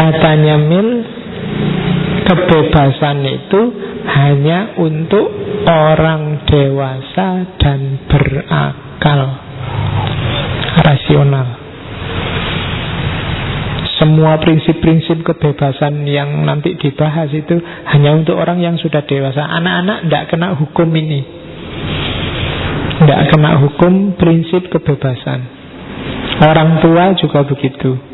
Katanya Mill, kebebasan itu hanya untuk orang dewasa dan berakal, rasional. Semua prinsip-prinsip kebebasan yang nanti dibahas itu hanya untuk orang yang sudah dewasa. Anak-anak tidak kena hukum ini, tidak kena hukum prinsip kebebasan. Orang tua juga begitu.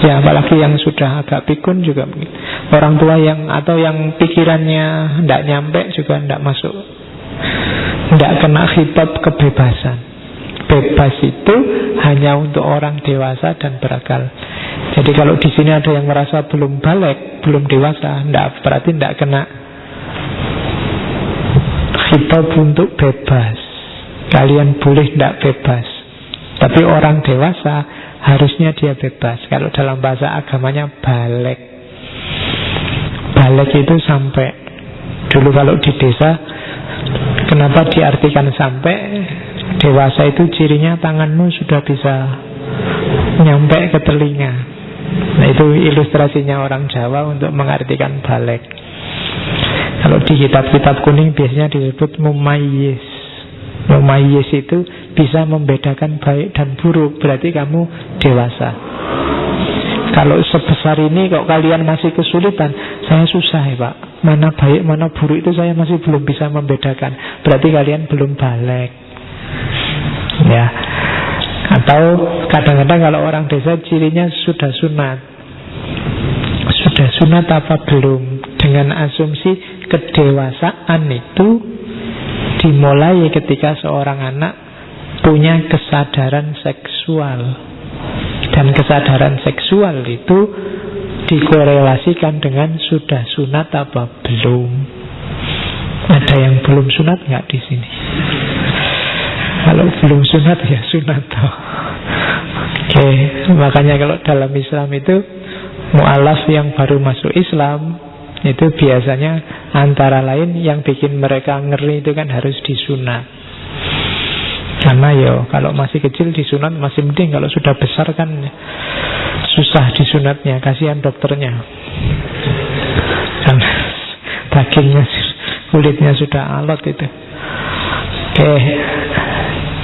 Ya, apalagi yang sudah agak pikun juga begitu. Orang tua yang atau yang pikirannya tidak nyampe juga tidak masuk, tidak kena khitab kebebasan. Bebas itu hanya untuk orang dewasa dan berakal. Jadi kalau di sini ada yang merasa belum balik, belum dewasa, berarti tidak kena khitab untuk bebas. Kalian boleh tidak bebas, tapi orang dewasa harusnya dia bebas. Kalau dalam bahasa agamanya balik. Balik itu sampai. Dulu kalau di desa, kenapa diartikan sampai? Dewasa itu cirinya tanganmu sudah bisa nyampe ke telinga. Nah, itu ilustrasinya orang Jawa untuk mengartikan balik. Kalau di kitab-kitab kuning biasanya disebut mumayyiz. Mumayyiz itu bisa membedakan baik dan buruk, berarti kamu dewasa. Kalau sebesar ini kok kalian masih kesulitan, saya susah ya Pak, mana baik mana buruk itu saya masih belum bisa membedakan, berarti kalian belum balik. Ya. Atau kadang-kadang kalau orang desa cirinya sudah sunat. Sudah sunat apa belum? Dengan asumsi kedewasaan itu dimulai ketika seorang anak punya kesadaran seksual. Dan kesadaran seksual itu dikorelasikan dengan sudah sunat apa belum. Ada yang belum sunat nggak di sini? Kalau belum sunat ya sunat. Oke, makanya kalau dalam Islam itu mu'alaf yang baru masuk Islam itu biasanya antara lain yang bikin mereka ngeri itu kan harus disunat. Karena ya kalau masih kecil disunat masih mending, kalau sudah besar kan susah disunatnya, kasihan dokternya. Kan dagingnya, kulitnya sudah alot itu. Oke.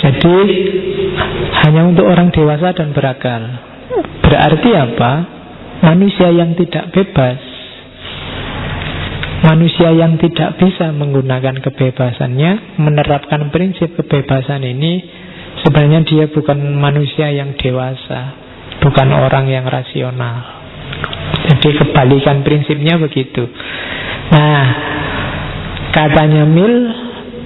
Jadi hanya untuk orang dewasa dan berakal. Berarti apa? Manusia yang tidak bebas, manusia yang tidak bisa menggunakan kebebasannya, menerapkan prinsip kebebasan ini, sebenarnya dia bukan manusia yang dewasa, bukan orang yang rasional. Jadi kebalikan prinsipnya begitu. Nah, katanya Mill,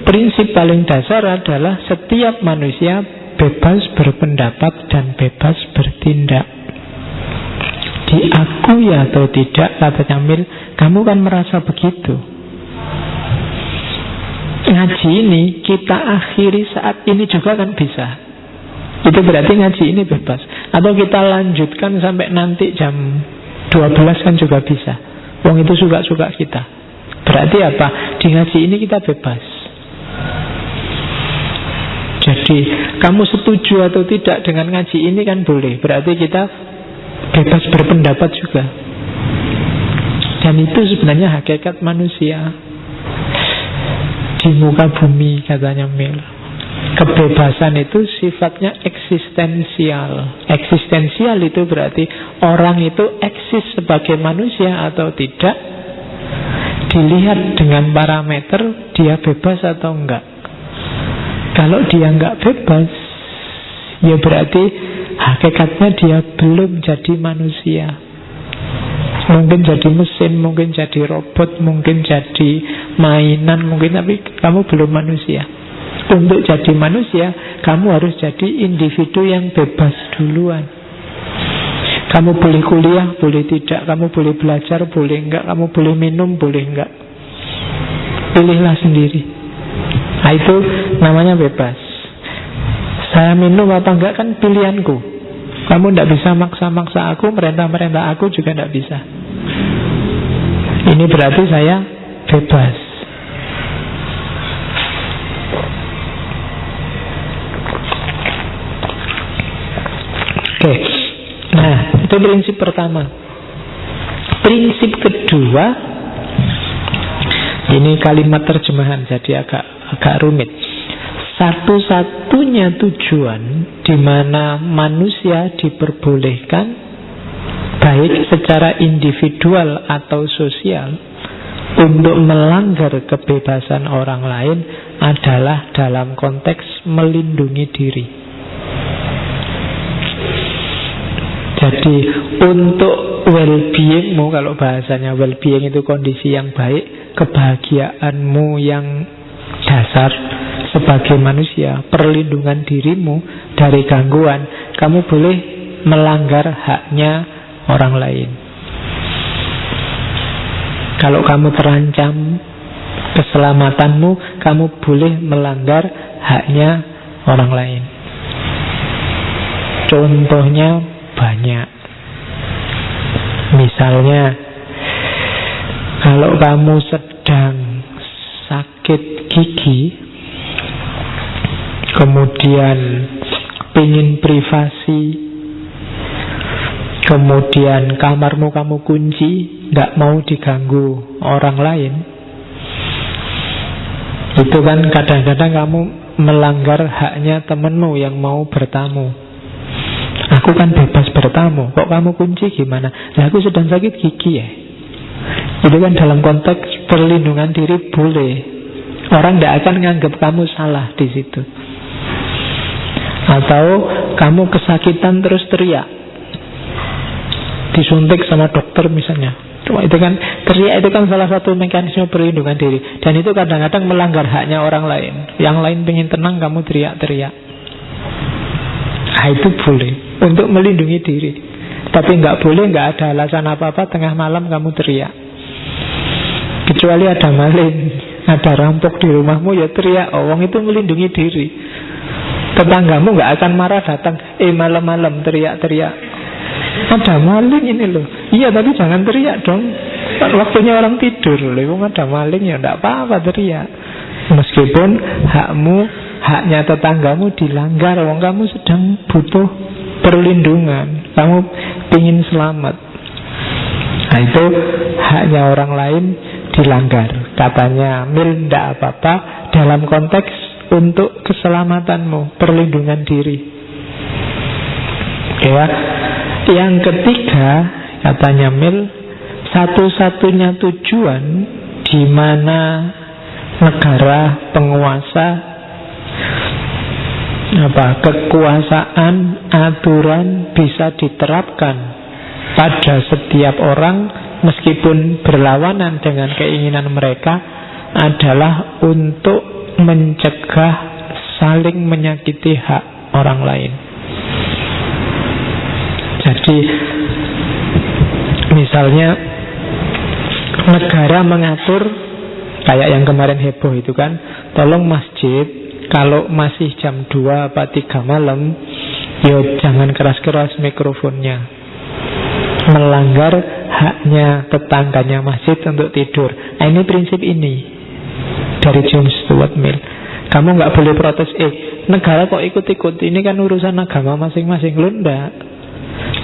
prinsip paling dasar adalah setiap manusia bebas berpendapat dan bebas bertindak. Diakui atau tidak, katanya Mill, kamu kan merasa begitu. Ngaji ini kita akhiri saat ini juga kan bisa. Itu berarti ngaji ini bebas. Atau kita lanjutkan sampai nanti jam 12 kan juga bisa. Wong itu suka-suka kita. Berarti apa? Di ngaji ini kita bebas. Jadi kamu setuju atau tidak dengan ngaji ini kan boleh. Berarti kita bebas berpendapat juga. Dan itu sebenarnya hakikat manusia di muka bumi, katanya Mill. Kebebasan itu sifatnya eksistensial. Eksistensial itu berarti orang itu eksis sebagai manusia atau tidak, dilihat dengan parameter dia bebas atau enggak. Kalau dia enggak bebas, ya berarti hakikatnya dia belum jadi manusia. Mungkin jadi mesin, mungkin jadi robot, mungkin jadi mainan, mungkin, tapi kamu belum manusia. Untuk jadi manusia, kamu harus jadi individu yang bebas duluan. Kamu boleh kuliah, boleh tidak. Kamu boleh belajar, boleh enggak. Kamu boleh minum, boleh enggak. Pilihlah sendiri. Nah, itu namanya bebas. Saya minum apa enggak kan pilihanku. Kamu tidak bisa maksa-maksa aku, merintah-merintah aku juga tidak bisa. Ini berarti saya bebas. Oke. Nah, itu prinsip pertama. Prinsip kedua, ini kalimat terjemahan jadi agak rumit. Satu-satunya tujuan di mana manusia diperbolehkan, baik secara individual atau sosial, untuk melanggar kebebasan orang lain adalah dalam konteks melindungi diri. Jadi untuk well-beingmu, kalau bahasanya well-being itu kondisi yang baik, kebahagiaanmu yang dasar sebagai manusia, perlindungan dirimu dari gangguan, kamu boleh melanggar haknya orang lain. Kalau kamu terancam keselamatanmu, kamu boleh melanggar haknya orang lain. Contohnya banyak. Misalnya, kalau kamu sedang sakit gigi, kemudian pingin privasi, kemudian kamarmu kamu kunci, tidak mau diganggu orang lain, itu kan kadang-kadang kamu melanggar haknya temenmu yang mau bertamu. Aku kan bebas bertamu, kok kamu kunci gimana? Lah aku sedang sakit gigi ya. Itu kan dalam konteks perlindungan diri boleh. Orang tidak akan menganggap kamu salah di situ. Atau kamu kesakitan terus teriak, disuntik sama dokter misalnya. Cuma itu kan teriak, itu kan salah satu mekanisme perlindungan diri. Dan itu kadang-kadang melanggar haknya orang lain. Yang lain pengen tenang, kamu teriak-teriak. Nah, itu boleh untuk melindungi diri. Tapi nggak boleh, nggak ada alasan apa-apa tengah malam kamu teriak. Kecuali ada maling, ada rampok di rumahmu, ya teriak. Wong itu melindungi diri. Tetanggamu nggak akan marah datang, malam-malam teriak-teriak, ada maling ini loh. Iya, tapi jangan teriak dong, waktunya orang tidur loh. Ada maling ya nggak apa-apa teriak. Meskipun haknya tetanggamu dilanggar, wong kamu sedang butuh perlindungan, kamu ingin selamat. Nah, itu haknya orang lain dilanggar. Katanya Mill, tidak apa-apa dalam konteks untuk keselamatanmu, perlindungan diri. Ya. Yang ketiga, katanya Mill, satu-satunya tujuan di mana negara penguasa, kekuasaan, aturan bisa diterapkan pada setiap orang meskipun berlawanan dengan keinginan mereka adalah untuk mencegah saling menyakiti hak orang lain. Jadi misalnya negara mengatur, kayak yang kemarin heboh itu kan, tolong masjid kalau masih jam 2 atau 3 malam, yo jangan keras-keras mikrofonnya, melanggar haknya tetangganya masjid untuk tidur. Nah, ini prinsip ini dari John Stuart Mill. Kamu nggak boleh protes, negara kok ikut-ikut, ini kan urusan agama masing-masing. Lu ndak.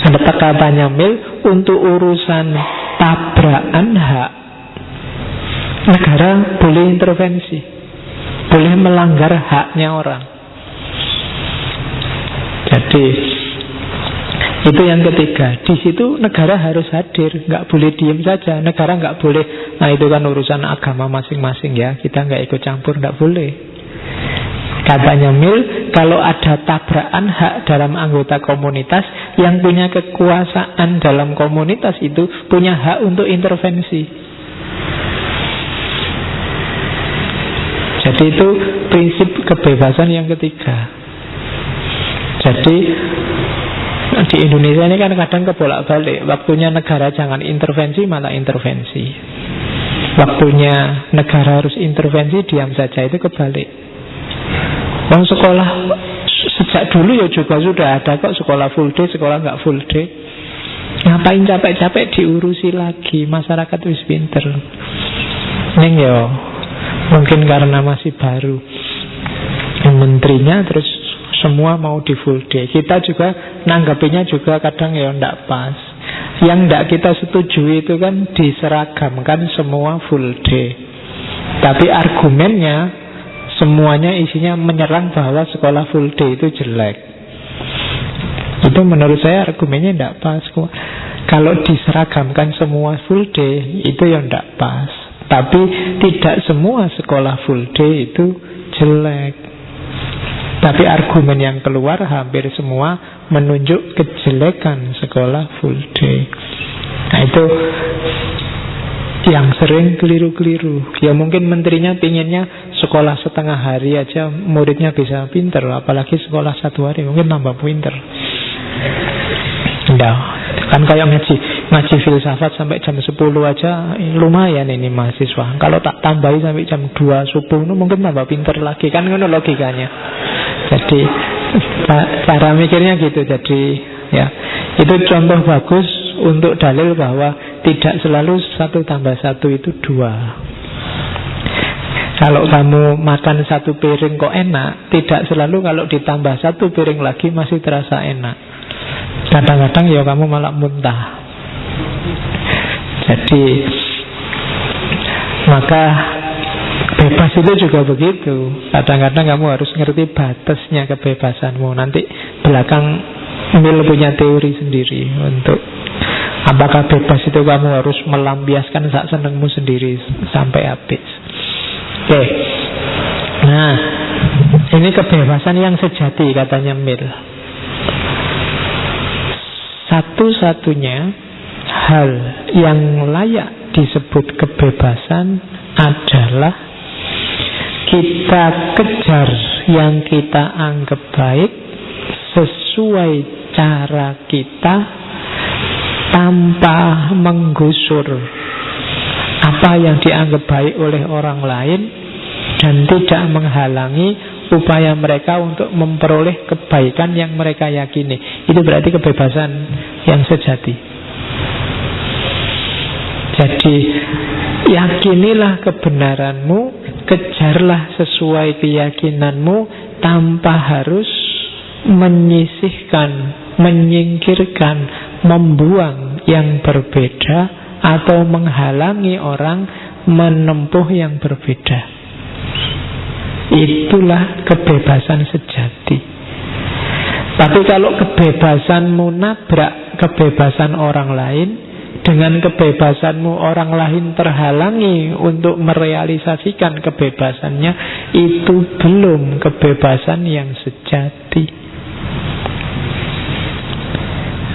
Ada katanya Mill, untuk urusan tabrakan hak, negara boleh intervensi, boleh melanggar haknya orang. Jadi itu yang ketiga. Di situ negara harus hadir, nggak boleh diem saja. Negara nggak boleh, nah itu kan urusan agama masing-masing ya, kita nggak ikut campur, nggak boleh. Katanya Mill, kalau ada tabrakan hak dalam anggota komunitas, yang punya kekuasaan dalam komunitas itu punya hak untuk intervensi. Jadi itu prinsip kebebasan yang ketiga. Jadi di Indonesia ini kan kadang kebolak-balik. Waktunya negara jangan intervensi, malah intervensi. Waktunya negara harus intervensi, diam saja, itu kebalik. Orang sekolah sejak dulu ya juga sudah ada kok, sekolah full day, sekolah nggak full day. Ngapain capek-capek diurusi lagi? Masyarakat wis pinter. Neng yo, mungkin karena masih baru menterinya, terus semua mau di full day. Kita juga nanggapinya juga kadang ya ndak pas. Yang tidak kita setujui itu kan diseragamkan semua full day. Tapi argumennya semuanya isinya menyerang bahwa sekolah full day itu jelek. Itu menurut saya argumennya tidak pas. Kalau diseragamkan semua full day itu yang tidak pas. Tapi tidak semua sekolah full day itu jelek. Tapi argumen yang keluar hampir semua menunjuk kejelekan sekolah full day. Nah itu yang sering keliru-keliru. Ya mungkin menterinya pinginnya sekolah setengah hari aja muridnya bisa pinter, apalagi sekolah 1 hari mungkin nambah pinter. Nah, kan kayak ngaji filsafat sampai jam 10 aja lumayan ini mahasiswa. Kalau tak tambahi sampai jam 2 subuh mungkin nambah pinter lagi. Kan ngono logikanya. Jadi cara mikirnya gitu. Jadi ya itu contoh bagus untuk dalil bahwa tidak selalu 1 tambah 1 itu 2. Kalau kamu makan 1 piring kok enak, tidak selalu kalau ditambah 1 piring lagi masih terasa enak. Kadang-kadang ya kamu malah muntah. Jadi maka bebas itu juga begitu. Kadang-kadang kamu harus ngerti batasnya kebebasanmu. Nanti belakang Mill punya teori sendiri untuk apakah bebas itu kamu harus melampiaskan sak senengmu sendiri sampai habis. Oke. Nah, ini kebebasan yang sejati katanya Mill. Satu-satunya hal yang layak disebut kebebasan adalah kita kejar yang kita anggap baik sesuai cara kita tanpa menggusur apa yang dianggap baik oleh orang lain dan tidak menghalangi upaya mereka untuk memperoleh kebaikan yang mereka yakini. Itu berarti kebebasan yang sejati. Jadi yakinilah kebenaranmu, kejarlah sesuai keyakinanmu tanpa harus menyisihkan, menyingkirkan, membuang yang berbeda atau menghalangi orang menempuh yang berbeda. Itulah kebebasan sejati. Tapi kalau kebebasanmu nabrak kebebasan orang lain, dengan kebebasanmu orang lain terhalangi untuk merealisasikan kebebasannya, itu belum kebebasan yang sejati.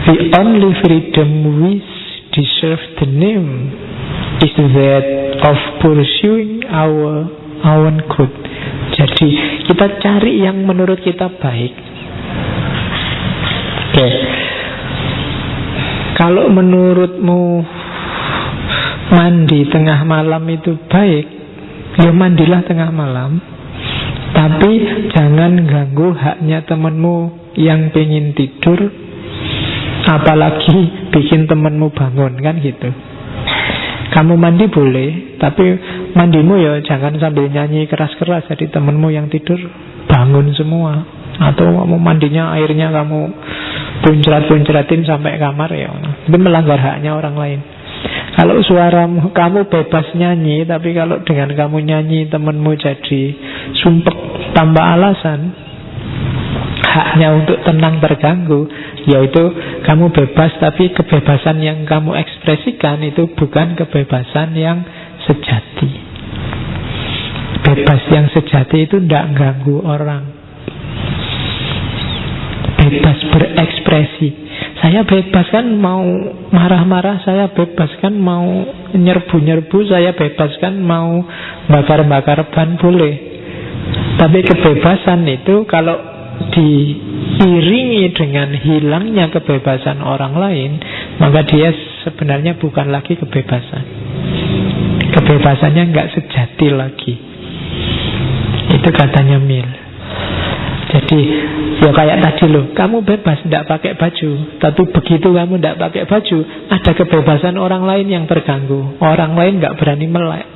The only freedom we deserve the name is that of pursuing our own good. Jadi kita cari yang menurut kita baik. Oke. Kalau menurutmu mandi tengah malam itu baik, ya mandilah tengah malam. Tapi jangan ganggu haknya temanmu yang pengen tidur, apalagi bikin temanmu bangun, kan gitu. Kamu mandi boleh, tapi mandimu ya jangan sambil nyanyi keras-keras, jadi temanmu yang tidur bangun semua. Atau kamu mandinya airnya kamu puncrat-puncratin sampai kamar, ya itu melanggar haknya orang lain. Kalau suaramu kamu bebas nyanyi, tapi kalau dengan kamu nyanyi temanmu jadi sumpek tanpa alasan, haknya untuk tenang terganggu, yaitu kamu bebas, tapi kebebasan yang kamu ekspresikan itu bukan kebebasan yang sejati. Bebas yang sejati itu tidak ganggu orang, bebas berekspresi. Saya bebas kan mau marah-marah, saya bebas kan mau nyerbu-nyerbu, saya bebas kan mau bakar-bakar ban, boleh. Tapi kebebasan itu kalau diiringi dengan hilangnya kebebasan orang lain, maka dia sebenarnya bukan lagi kebebasan. Kebebasannya nggak sejati lagi. Itu katanya Mill. Jadi ya kayak tadi loh, kamu bebas tidak pakai baju, tapi begitu kamu tidak pakai baju, ada kebebasan orang lain yang terganggu. Orang lain nggak berani melek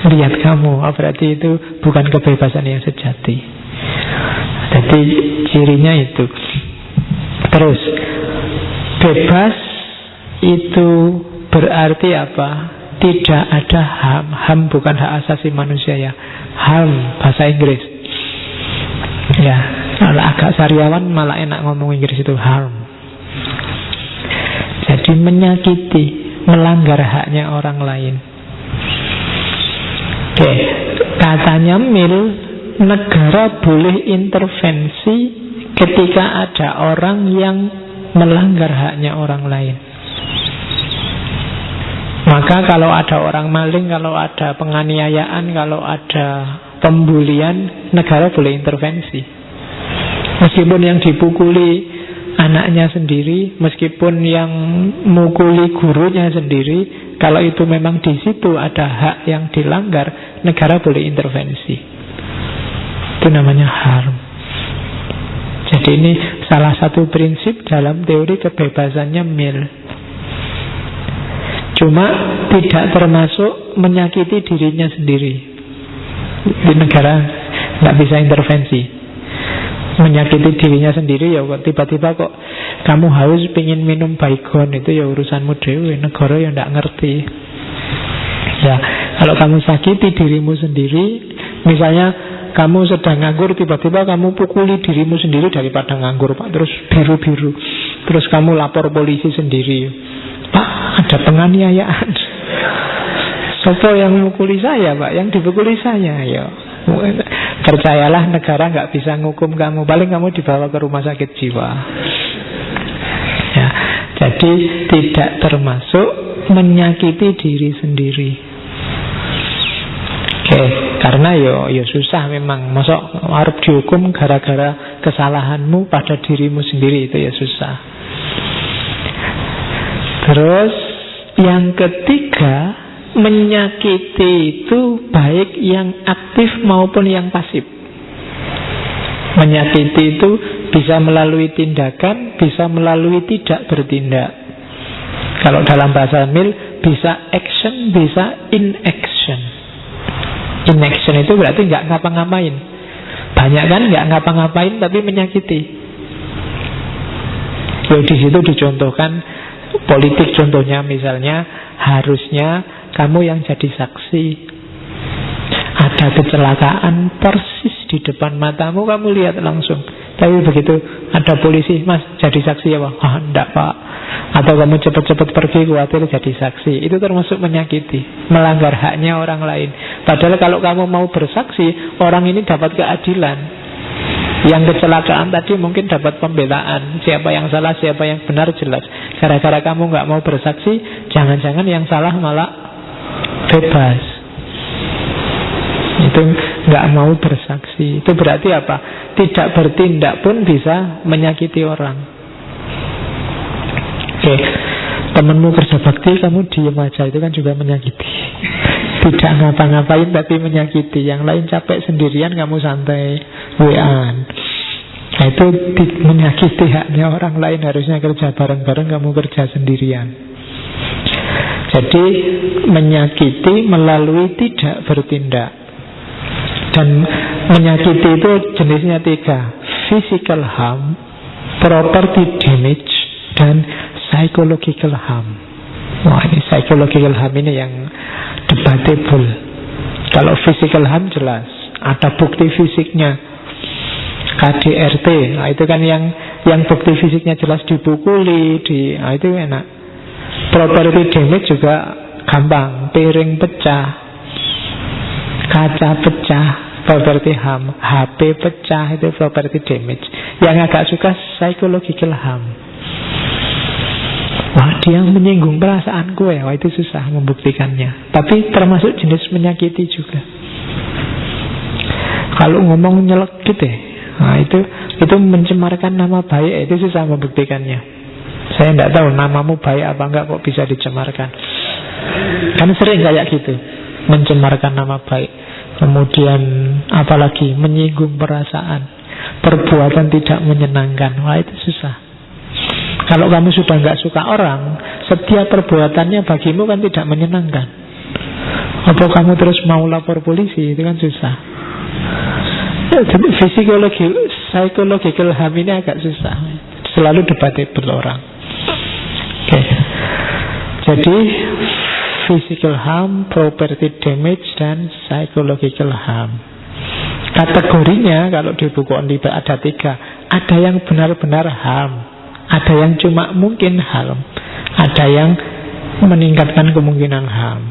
lihat kamu, berarti itu bukan kebebasan yang sejati. Jadi cirinya itu. Terus bebas itu berarti apa? Tidak ada HAM. HAM bukan hak asasi manusia ya. HAM bahasa Inggris. Ya, kalau agak sariawan malah enak ngomong Inggris itu harm. Jadi menyakiti, melanggar haknya orang lain. Oke, katanya Mill, negara boleh intervensi ketika ada orang yang melanggar haknya orang lain. Maka kalau ada orang maling, kalau ada penganiayaan, kalau ada pembulian, negara boleh intervensi. Meskipun yang dipukuli anaknya sendiri, meskipun yang mukuli gurunya sendiri, kalau itu memang di situ ada hak yang dilanggar, negara boleh intervensi. Itu namanya harm. Jadi ini salah satu prinsip dalam teori kebebasannya Mill. Cuma tidak termasuk menyakiti dirinya sendiri. Di negara nggak bisa intervensi. Menyakiti dirinya sendiri ya kok tiba-tiba kok kamu haus pingin minum baygon, itu ya urusanmu dewe, negara ya nggak ngerti. Ya, kalau kamu sakiti dirimu sendiri, misalnya kamu sedang nganggur, tiba-tiba kamu pukuli dirimu sendiri daripada nganggur, Pak, terus biru-biru, terus kamu lapor polisi sendiri, Pak, ada penganiayaan. Sopo yang mukuli saya, Pak, yang dipukuli saya, ya. Percayalah, negara nggak bisa ngukum kamu, paling kamu dibawa ke rumah sakit jiwa. Ya, jadi tidak termasuk menyakiti diri sendiri. Oke, karena yo susah memang. Masa harus dihukum gara-gara kesalahanmu pada dirimu sendiri, itu ya susah. Terus yang ketiga, menyakiti itu baik yang aktif maupun yang pasif. Menyakiti itu bisa melalui tindakan, bisa melalui tidak bertindak. Kalau dalam bahasa Mill, bisa action, bisa inaction. Inaction itu berarti nggak ngapa-ngapain. Banyak kan nggak ngapa-ngapain tapi menyakiti. Jadi di situ dicontohkan politik, contohnya misalnya harusnya kamu yang jadi saksi. Ada kecelakaan persis di depan matamu, kamu lihat langsung. Tapi begitu ada polisi, Mas jadi saksi ya Pak? Ah, enggak Pak. Atau kamu cepat-cepat pergi, khawatir jadi saksi. Itu termasuk menyakiti, melanggar haknya orang lain. Padahal kalau kamu mau bersaksi, orang ini dapat keadilan. Yang kecelakaan tadi mungkin dapat pembelaan. Siapa yang salah, siapa yang benar jelas. Gara-gara kamu nggak mau bersaksi, jangan-jangan yang salah malah bebas. Itu nggak mau bersaksi. Itu berarti apa? Tidak bertindak pun bisa menyakiti orang. Oke, temenmu kerja bakti, kamu diem aja, itu kan juga menyakiti. Tidak ngapa-ngapain tapi menyakiti. Yang lain capek sendirian, kamu santai WA-an. Nah, itu menyakiti haknya orang lain. Harusnya kerja bareng-bareng, kamu kerja sendirian. Jadi menyakiti melalui tidak bertindak. Dan menyakiti itu jenisnya 3: physical harm, property damage, dan psychological harm. Wah, ini psychological harm ini yang debatable. Kalau physical harm jelas, ada bukti fisiknya, KDRT. Nah, itu kan yang bukti fisiknya jelas, dipukuli, nah, itu enak. Property damage juga gampang, piring pecah, kaca pecah, property harm. HP pecah, itu property damage. Yang agak suka psychological harm. Wah, dia menyinggung perasaan gue. Wah, itu susah membuktikannya. Tapi termasuk jenis menyakiti juga. Kalau ngomong nyelekit nah itu mencemarkan nama baik. Itu susah membuktikannya. Saya tidak tahu namamu baik apa enggak kok bisa dicemarkan. Kan sering kayak gitu, mencemarkan nama baik. Kemudian apalagi menyinggung perasaan, perbuatan tidak menyenangkan. Wah, itu susah. Kalau kamu sudah nggak suka orang, setiap perbuatannya bagimu kan tidak menyenangkan. Apa kamu terus mau lapor polisi? Itu kan susah. Jadi psychological harm ini agak susah. Selalu debatable orang. Oke. Jadi physical harm, property damage, dan psychological harm. Kategorinya kalau di buku Onliber ada 3. Ada yang benar-benar harm, ada yang cuma mungkin harm, ada yang meningkatkan kemungkinan harm.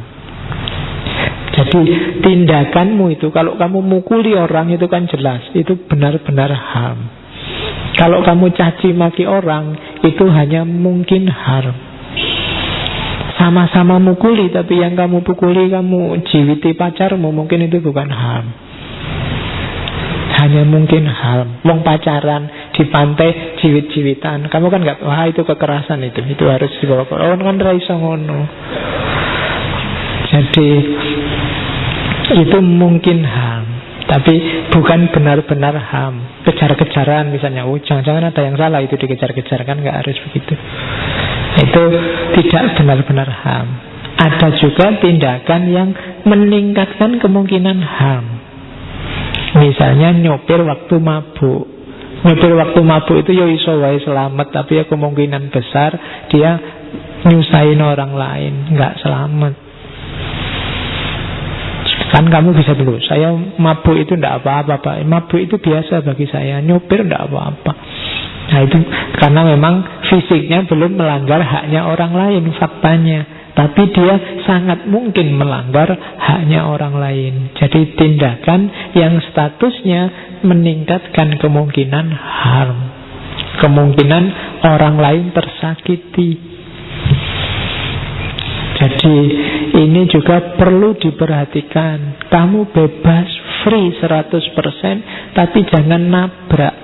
Jadi tindakanmu itu, kalau kamu mukuli orang itu kan jelas, itu benar-benar harm. Kalau kamu caci maki orang, itu hanya mungkin harm. Sama-sama mukuli, tapi yang kamu pukuli, kamu jiwiti pacarmu, mungkin itu bukan harm, hanya mungkin harm. Wong pacaran di pantai jiwit-jiwitan, kamu kan nggak, wah itu kekerasan, itu harus dibawa ke orang, kan raiso ngono. Jadi itu mungkin harm, tapi bukan benar-benar harm. Kejar-kejaran misalnya, jangan-jangan ada yang salah itu dikejar-kejar, kan nggak harus begitu. Itu tidak benar-benar harm. Ada juga tindakan yang meningkatkan kemungkinan harm. Misalnya nyopir waktu mabuk. Nyopir waktu mabuk itu ya iso wae selamat, tapi ya kemungkinan besar dia nyusahin orang lain, nggak selamat. Kan kamu bisa dulu, saya mabuk itu tidak apa-apa Pak, mabuk itu biasa bagi saya, nyopir tidak apa-apa. Nah itu karena memang fisiknya belum melanggar haknya orang lain, faktanya, tapi dia sangat mungkin melanggar haknya orang lain. Jadi tindakan yang statusnya meningkatkan kemungkinan harm, kemungkinan orang lain tersakiti. Jadi ini juga perlu diperhatikan. Kamu bebas, free 100%, tapi jangan nabrak,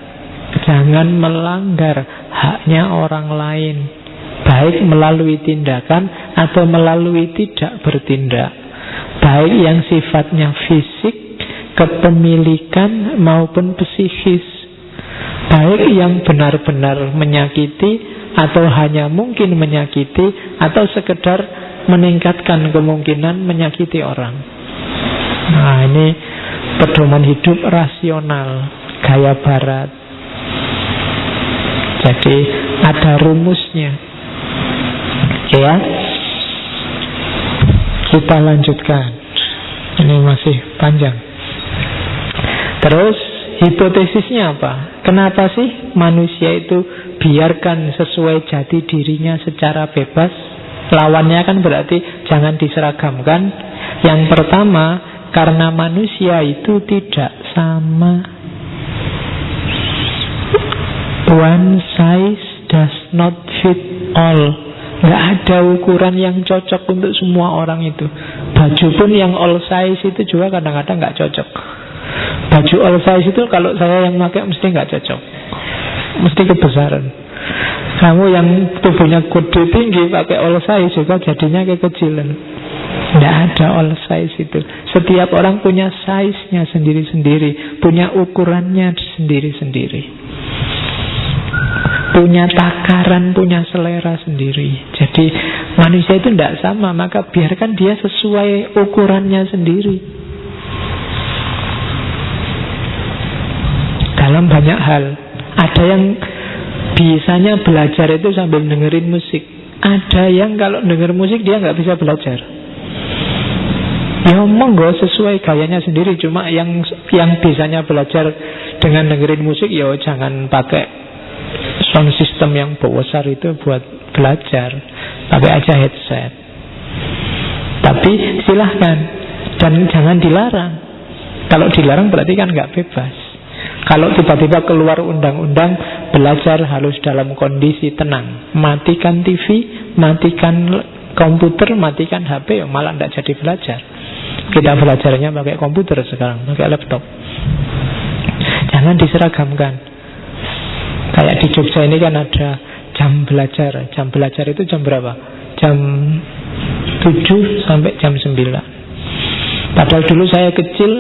jangan melanggar haknya orang lain, baik melalui tindakan atau melalui tidak bertindak, baik yang sifatnya fisik, kepemilikan maupun psikis, baik yang benar-benar menyakiti atau hanya mungkin menyakiti, atau sekedar meningkatkan kemungkinan menyakiti orang. Nah ini pedoman hidup rasional gaya barat. Jadi ada rumusnya. Ya, kita lanjutkan. Ini masih panjang. Terus hipotesisnya apa? Kenapa sih manusia itu biarkan sesuai jati dirinya secara bebas? Lawannya kan berarti jangan diseragamkan. Yang pertama, karena manusia itu tidak sama. One size does not fit all. Nggak ada ukuran yang cocok untuk semua orang itu. Baju pun yang all size itu juga kadang-kadang nggak cocok. Baju all size itu kalau saya yang pakai mesti nggak cocok, mesti kebesaran. Kamu yang tubuhnya gede tinggi pakai all size juga jadinya kekecilan. Tidak ada all size itu. Setiap orang punya size-nya sendiri-sendiri, punya ukurannya sendiri-sendiri, punya takaran, punya selera sendiri. Jadi manusia itu tidak sama, maka biarkan dia sesuai ukurannya sendiri. Dalam banyak hal, ada yang bisanya belajar itu sambil dengerin musik. Ada yang kalau denger musik dia nggak bisa belajar. Ya monggo sesuai gayanya sendiri. Cuma yang bisanya belajar dengan dengerin musik, ya jangan pakai sound system yang besar itu buat belajar. Pakai aja headset. Tapi silahkan, dan jangan dilarang. Kalau dilarang berarti kan nggak bebas. Kalau tiba-tiba keluar undang-undang belajar harus dalam kondisi tenang, matikan TV, matikan komputer, matikan HP, ya malah tidak jadi belajar. Kita belajarnya pakai komputer sekarang, pakai laptop. Jangan diseragamkan. Kayak di Jogja ini kan ada jam belajar. Jam belajar itu jam berapa? Jam 7 sampai jam 9. Padahal dulu saya kecil,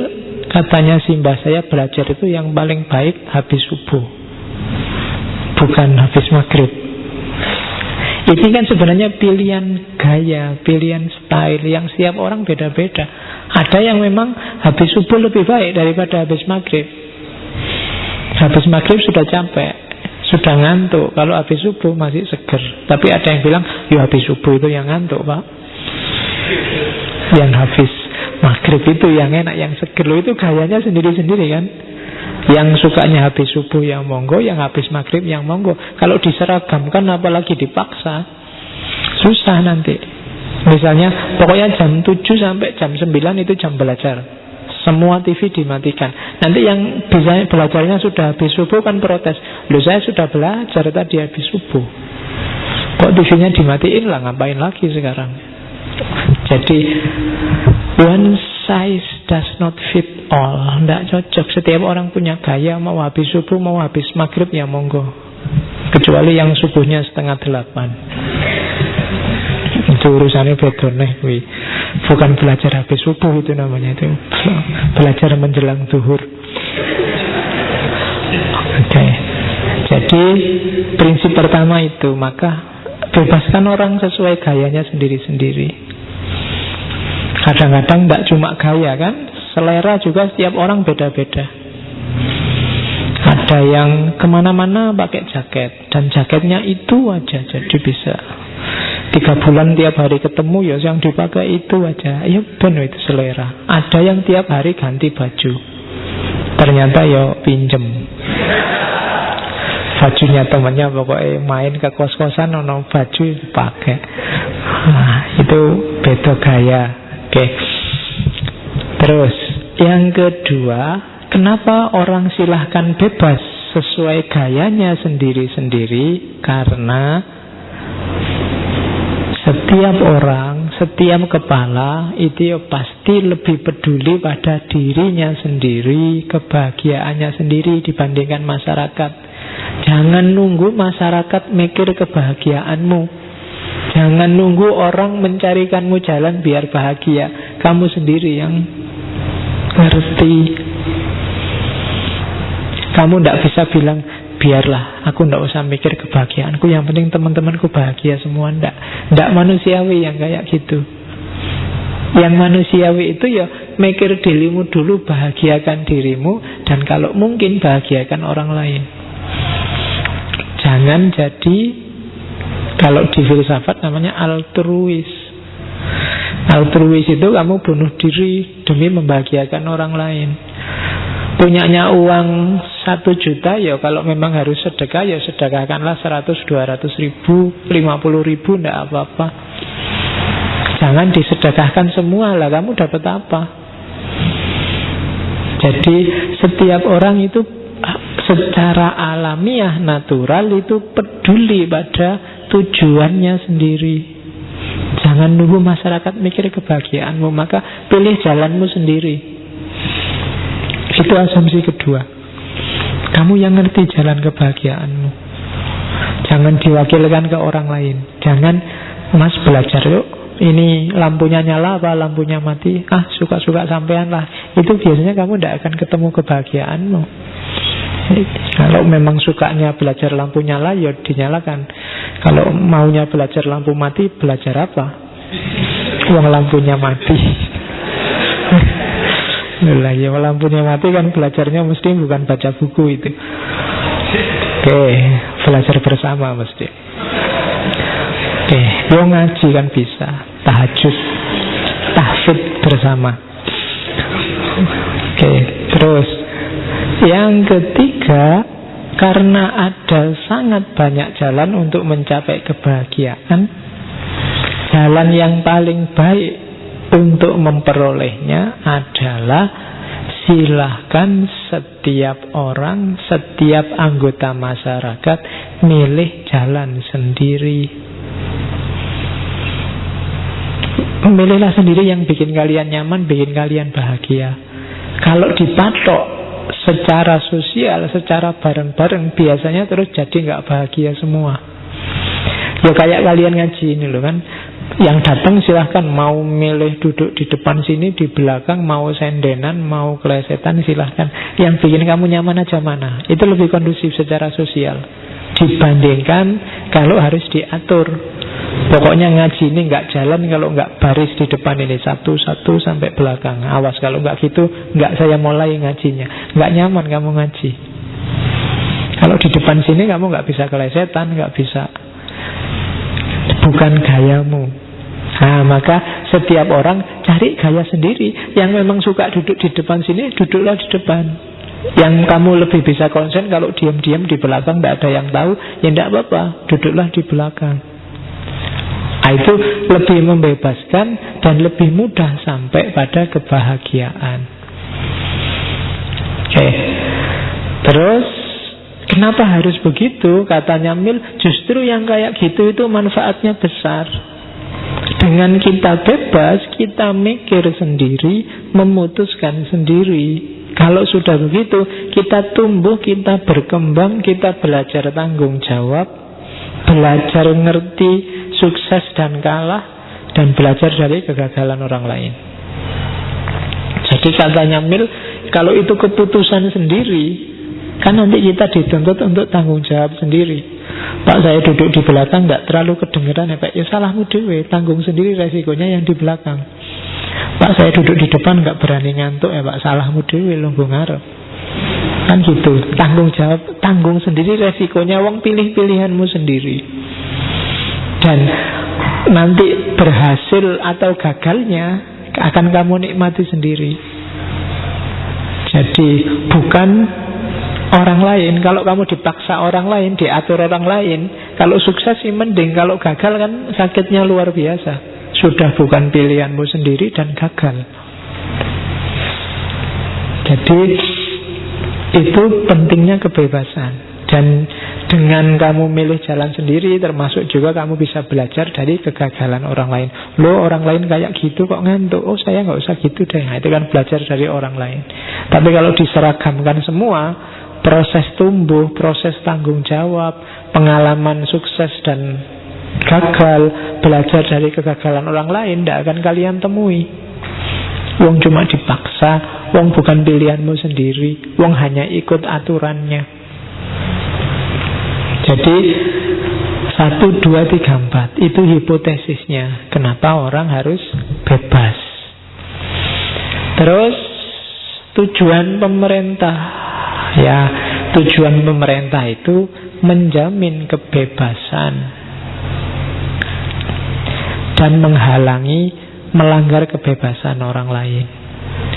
katanya simbah saya belajar itu yang paling baik habis subuh, bukan habis maghrib. Ini kan sebenarnya pilihan gaya, pilihan style yang setiap orang beda-beda. Ada yang memang habis subuh lebih baik daripada habis maghrib. Habis maghrib sudah capek, sudah ngantuk. Kalau habis subuh masih seger. Tapi ada yang bilang, ya habis subuh itu yang ngantuk, Pak. Yang habis maghrib itu yang enak, yang seger. Loh, itu gayanya sendiri-sendiri kan. Yang sukanya habis subuh yang monggo, yang habis maghrib yang monggo. Kalau diseragamkan apalagi dipaksa, susah nanti. Misalnya pokoknya jam 7 sampai jam 9 itu jam belajar, semua TV dimatikan. Nanti yang bisa belajarnya sudah habis subuh kan protes, loh saya sudah belajar tadi habis subuh, kok TV-nya dimatiin lah, ngapain lagi sekarang. Jadi one size does not fit all. Tidak cocok. Setiap orang punya gaya. Mau habis subuh, mau habis maghrib ya monggo. Kecuali yang subuhnya 7:30. Itu urusannya beda nih. Bukan belajar habis subuh itu namanya, itu belajar menjelang zuhur. Oke. Jadi prinsip pertama itu, maka bebaskan orang sesuai gayanya sendiri-sendiri. Kadang-kadang tidak cuma gaya kan, selera juga setiap orang beda-beda. Ada yang kemana-mana pakai jaket, dan jaketnya itu aja, jadi bisa 3 bulan tiap hari ketemu, ya yang dipakai itu aja. Ya benar, itu selera. Ada yang tiap hari ganti baju, ternyata ya pinjem bajunya temannya, pokoknya main ke kos-kosan ono baju pakai. Nah, itu beda gaya. Oke. Terus yang kedua, kenapa orang silahkan bebas sesuai gayanya sendiri-sendiri? Karena setiap orang, setiap kepala itu ya pasti lebih peduli pada dirinya sendiri, kebahagiaannya sendiri dibandingkan masyarakat. Jangan nunggu masyarakat mikir kebahagiaanmu. Jangan nunggu orang mencarikanmu jalan biar bahagia. Kamu sendiri yang ngerti. Kamu tidak bisa bilang, biarlah aku tidak usah mikir kebahagiaanku, yang penting teman-temanku bahagia semua. Tidak manusiawi yang kayak gitu. Yang manusiawi itu ya mikir dirimu dulu, bahagiakan dirimu, dan kalau mungkin bahagiakan orang lain. Jangan jadi, kalau di filsafat namanya altruis. Altruis itu kamu bunuh diri demi membahagiakan orang lain. Punyanya uang 1 juta, ya kalau memang harus sedekah, ya sedekahkanlah 100, 200 ribu, 50 ribu, tidak apa-apa. Jangan disedekahkan semua lah, kamu dapat apa? Jadi setiap orang itu secara alamiah, natural itu peduli pada tujuannya sendiri. Jangan nunggu masyarakat mikir kebahagiaanmu, maka pilih jalanmu sendiri. Itu asumsi kedua. Kamu yang ngerti jalan kebahagiaanmu. Jangan diwakilkan ke orang lain. Jangan, Mas belajar yuk, ini lampunya nyala apa lampunya mati, suka-suka sampean lah. Itu biasanya kamu tidak akan ketemu kebahagiaanmu. Kalau memang sukanya belajar lampu nyala, ya dinyalakan. Kalau maunya belajar lampu mati, belajar apa? Uang lampunya mati. Lah ya, lampunya mati kan belajarnya mesti bukan baca buku itu. Oke, belajar bersama mesti. Oke, yo ngaji kan bisa, tahajud, tahfidz bersama. Oke, terus yang ketiga, karena ada sangat banyak jalan untuk mencapai kebahagiaan, jalan yang paling baik untuk memperolehnya adalah silahkan setiap orang, setiap anggota masyarakat milih jalan sendiri. Memilihlah sendiri yang bikin kalian nyaman, bikin kalian bahagia. Kalau dipatok secara sosial, secara bareng-bareng, biasanya terus jadi nggak bahagia semua. Ya kayak kalian ngaji ini loh kan, yang datang silahkan, mau milih duduk di depan sini, di belakang, mau sendenan, mau kelesetan, silahkan. Yang bikin kamu nyaman aja mana. Itu lebih kondusif secara sosial dibandingkan kalau harus diatur. Pokoknya ngaji ini nggak jalan kalau nggak baris di depan ini, satu-satu sampai belakang. Awas kalau nggak gitu, nggak saya mulai ngajinya. Nggak nyaman kamu ngaji. Kalau di depan sini kamu nggak bisa kelesetan, nggak bisa, bukan gayamu. Nah, maka setiap orang cari gaya sendiri. Yang memang suka duduk di depan sini, duduklah di depan. Yang kamu lebih bisa konsen kalau diam-diam di belakang, tidak ada yang tahu, ya tidak apa-apa, duduklah di belakang. Nah, itu lebih membebaskan dan lebih mudah sampai pada kebahagiaan. Oke. Terus kenapa harus begitu? Katanya Mill, justru yang kayak gitu itu manfaatnya besar. Dengan kita bebas, kita mikir sendiri, memutuskan sendiri. Kalau sudah begitu, kita tumbuh, kita berkembang, kita belajar tanggung jawab, belajar ngerti sukses dan kalah, dan belajar dari kegagalan orang lain. Jadi katanya Mill, kalau itu keputusan sendiri, kan nanti kita dituntut untuk tanggung jawab sendiri. Pak, saya duduk di belakang tidak terlalu kedengeran ya Pak. Ya salahmu dewe, tanggung sendiri resikonya yang di belakang. Pak, saya duduk di depan nggak berani ngantuk ya Pak. Salahmu dewe, lungguh ngarep. Kan gitu. Tanggung jawab, tanggung sendiri resikonya. Wong pilih pilihanmu sendiri. Dan nanti berhasil atau gagalnya akan kamu nikmati sendiri. Jadi bukan orang lain. Kalau kamu dipaksa orang lain, diatur orang lain, kalau sukses sih mending. Kalau gagal kan sakitnya luar biasa. Sudah bukan pilihanmu sendiri dan gagal. Jadi itu pentingnya kebebasan. Dan dengan kamu milih jalan sendiri, termasuk juga kamu bisa belajar dari kegagalan orang lain. Loh, orang lain kayak gitu kok ngantuk. Oh, saya nggak usah gitu deh. Nah, itu kan belajar dari orang lain. Tapi kalau diseragamkan semua, proses tumbuh, proses tanggung jawab, pengalaman sukses dan gagal, belajar dari kegagalan orang lain, tidak akan kalian temui. Wong cuma dipaksa, wong bukan pilihanmu sendiri, wong hanya ikut aturannya. Jadi 1, 2, 3, 4 itu hipotesisnya. Kenapa orang harus bebas. Terus tujuan pemerintah. Ya, tujuan pemerintah itu menjamin kebebasan dan menghalangi melanggar kebebasan orang lain.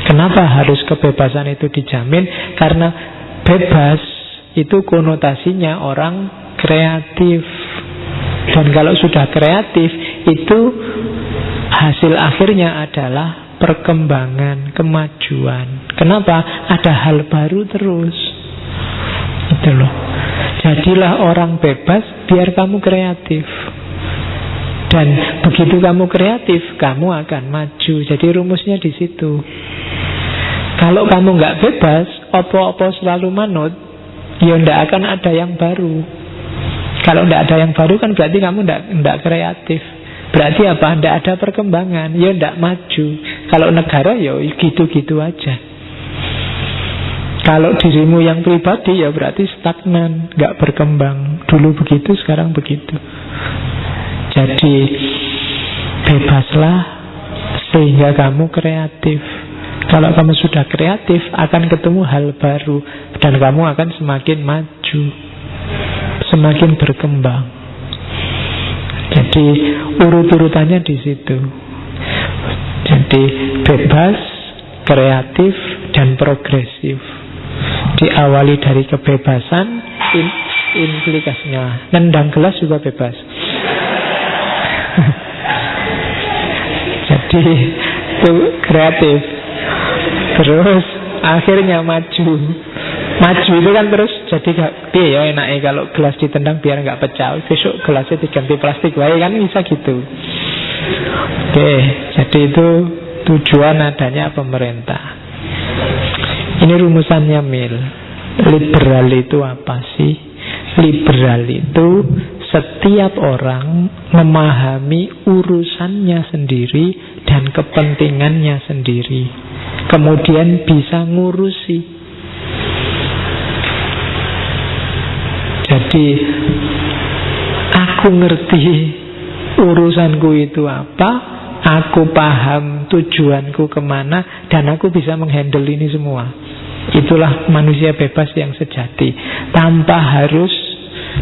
Kenapa harus kebebasan itu dijamin? Karena bebas itu konotasinya orang kreatif. Dan kalau sudah kreatif, itu hasil akhirnya adalah perkembangan, kemajuan. Kenapa? Ada hal baru terus. Itu loh. Jadilah orang bebas biar kamu kreatif. Dan begitu kamu kreatif, kamu akan maju. Jadi rumusnya di situ. Kalau kamu nggak bebas, opo-opo selalu manut, ya ndak akan ada yang baru. Kalau ndak ada yang baru kan berarti kamu ndak kreatif. Berarti apa? Ndak ada perkembangan, ya ndak maju. Kalau negara ya gitu-gitu aja. Kalau dirimu yang pribadi ya berarti stagnan, nggak berkembang. Dulu begitu, sekarang begitu. Jadi bebaslah sehingga kamu kreatif. Kalau kamu sudah kreatif, akan ketemu hal baru dan kamu akan semakin maju, semakin berkembang. Jadi urut-urutannya di situ. Jadi bebas, kreatif, dan progresif. Diawali dari kebebasan, implikasinya nendang gelas juga bebas. Jadi itu kreatif. Terus akhirnya maju. Maju itu kan terus jadi ya enaknya kalau gelas ditendang biar nggak pecah. Besok gelasnya diganti plastik, wae kan bisa gitu. Oke, jadi itu tujuan adanya pemerintah. Ini rumusannya Mill. Liberal itu apa sih? Liberal itu setiap orang memahami urusannya sendiri dan kepentingannya sendiri, kemudian bisa ngurusi. Jadi aku ngerti urusanku itu apa, aku paham tujuanku kemana, dan aku bisa menghandle ini semua. Itulah manusia bebas yang sejati, tanpa harus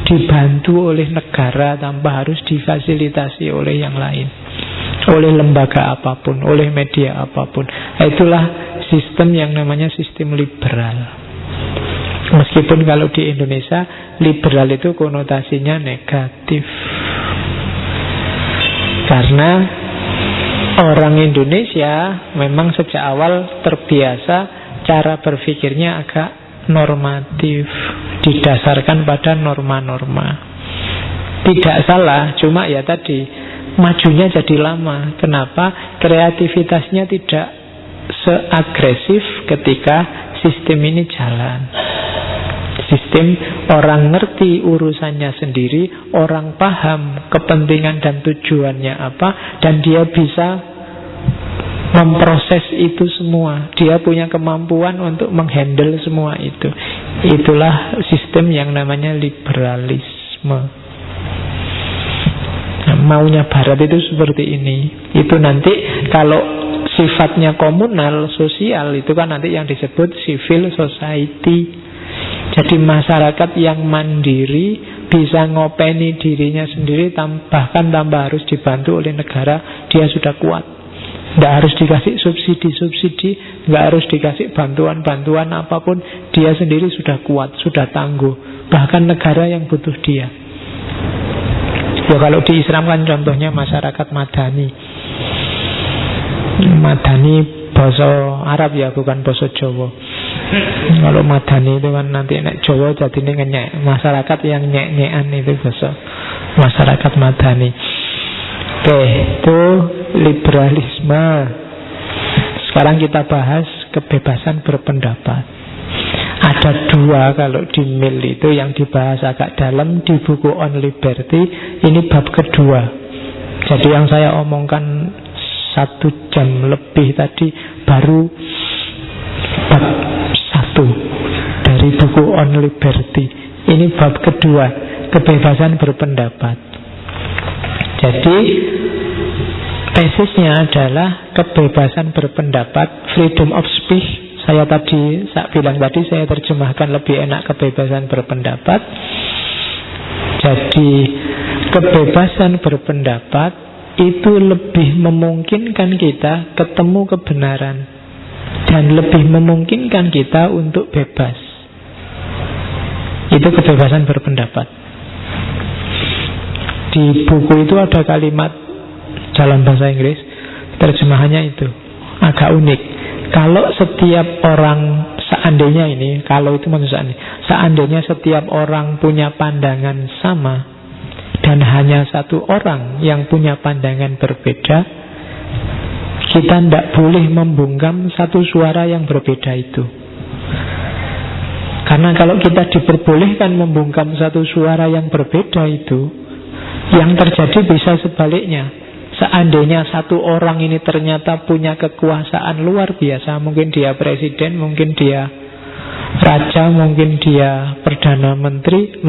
dibantu oleh negara, tanpa harus difasilitasi oleh yang lain, oleh lembaga apapun, oleh media apapun. Itulah sistem yang namanya sistem liberal. Meskipun kalau di Indonesia liberal itu konotasinya negatif, karena orang Indonesia memang sejak awal terbiasa cara berpikirnya agak normatif, didasarkan pada norma-norma. Tidak salah, cuma ya tadi majunya jadi lama. Kenapa? Kreativitasnya tidak seagresif ketika sistem ini jalan. Sistem orang ngerti urusannya sendiri, orang paham kepentingan dan tujuannya apa, dan dia bisa memproses itu semua. Dia punya kemampuan untuk menghandle semua itu. Itulah sistem yang namanya liberalisme. Nah, maunya Barat itu seperti ini. Itu nanti kalau sifatnya komunal, sosial, itu kan nanti yang disebut civil society. Jadi masyarakat yang mandiri, bisa ngopeni dirinya sendiri, bahkan tanpa harus dibantu oleh negara, dia sudah kuat. Tidak harus dikasih subsidi-subsidi, tidak harus dikasih bantuan-bantuan apapun, dia sendiri sudah kuat, sudah tangguh. Bahkan negara yang butuh dia. Ya kalau di Islam kan contohnya masyarakat Madani. Madani bahasa Arab ya, bukan bahasa Jawa. Kalau Madani itu kan nanti nek Jawa jadi ngenyek. Masyarakat yang nyek-nyekan itu bahasa masyarakat Madani. Oke, itu liberalisme. Sekarang kita bahas kebebasan berpendapat. Ada dua kalau di Mill itu yang dibahas agak dalam di buku On Liberty. Ini bab kedua. Jadi yang saya omongkan 1 jam lebih tadi baru bab 1 dari buku On Liberty. Ini bab kedua, kebebasan berpendapat. Jadi tesisnya adalah kebebasan berpendapat, freedom of speech. Saya bilang tadi saya terjemahkan lebih enak kebebasan berpendapat. Jadi kebebasan berpendapat itu lebih memungkinkan kita ketemu kebenaran dan lebih memungkinkan kita untuk bebas. Itu kebebasan berpendapat. Di buku itu ada kalimat dalam bahasa Inggris, terjemahannya itu agak unik. Kalau setiap orang, seandainya ini, kalau itu maksudnya, seandainya setiap orang punya pandangan sama dan hanya satu orang yang punya pandangan berbeda, kita tidak boleh membungkam satu suara yang berbeda itu. Karena kalau kita diperbolehkan membungkam satu suara yang berbeda itu, yang terjadi bisa sebaliknya. Seandainya satu orang ini ternyata punya kekuasaan luar biasa, mungkin dia presiden, mungkin dia raja, mungkin dia perdana menteri,